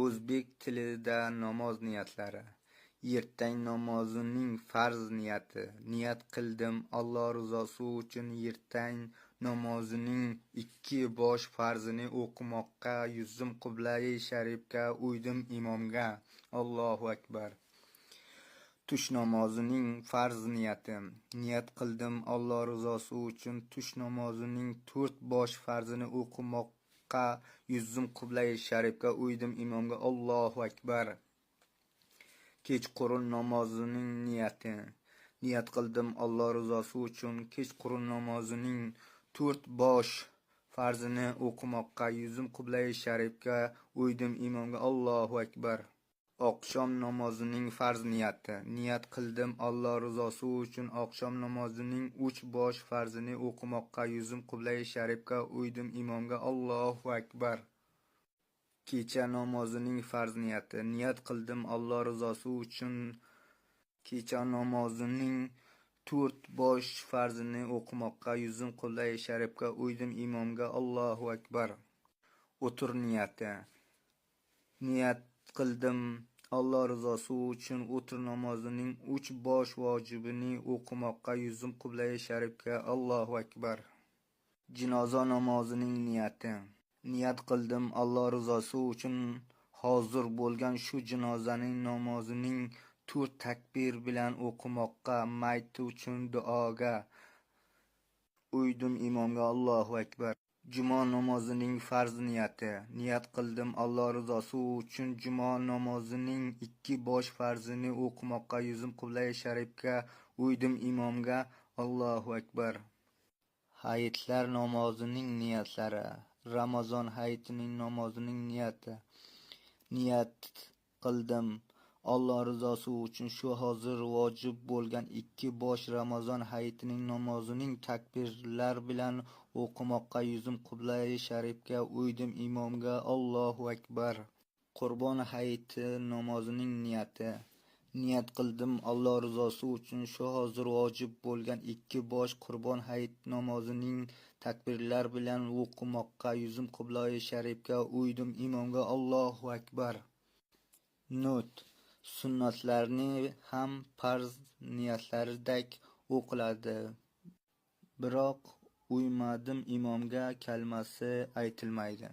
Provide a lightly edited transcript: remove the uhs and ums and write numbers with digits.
O'zbek tilida namoz niyatlari. Ertang namozining farz niyati. Niyat qildim Alloh rizosi uchun ertang namozining 2 bosh farzini o'qimoqqa, yuzim qiblai sharifga uydim imomga. Allohu akbar. Tush namozining farz niyati. Niyat qildim Alloh rizosi uchun tush namozining 4 bosh farzini o'qimoqqa, yuzim qiblai sharifga uydim imomga. Allohu akbar. Kechqurun namozining niyati. Niyat qildim Alloh rizosi uchun kechqurun namozining 4 bosh farzini o'qimoqqa, yuzim qiblai sharifga uydim imomga. Allohu akbar. Oqshom namozining farz niyati. Niyat qildim Alloh rizosi uchun oqshom namozining 3 bosh farzini o'qimoqqa, yuzim qiblai sharifga uydim imomga. Allohu akbar. Kecha namozining farz niyati. Niyat qildim Alloh rizosi uchun kecha namozining 4 bosh farzini o'qimoqqa, yuzim qiblai sharifga uydim imomga. Allohu akbar. O'tir niyati. Niyat qildim Alloh rizosi uchun o'tir namozining 3 bosh vojibini o'qimoqqa, yuzim qiblai sharifga. Allohu akbar. Jinoza namozining niyati. Niyat qildim Alloh rizosi uchun hozir bo'lgan shu jinozaning namozining 4 takbir bilan o'qimoqqa, mayit uchun duoga uydim imomga. Allohu akbar. Juma namozining farz niyati. Niyat qildim Alloh rizosi uchun juma namozining 2 bosh farzini o'qimoqqa, yuzim qiblai sharifga uydim imomga. Allohu akbar. Hayitlar namozining niyatlari. Ramazon hayitining namozining niyati. Niyat qildim Alloh rizosi uchun shu hozir vojib bo'lgan 2 bosh Ramazon hayitining namozining takbirlar bilan o'qimoqqa, yuzim qiblai sharifga uydim imomga. Allohu akbar. Qurbon hayiti namozining niyati. Niyat qildim Alloh rizosi uchun shu hozir vojib bo'lgan 2 bosh Qurbon hayit namozining takbirlar bilan o'qimoqqa, yuzim qiblai sharifga uydim imomga. Allohu akbar. Not: Sunnatlarni ham farz niyatlaridek o'qiladi. Biroq uymadim imomga kalmasi aytilmaydi.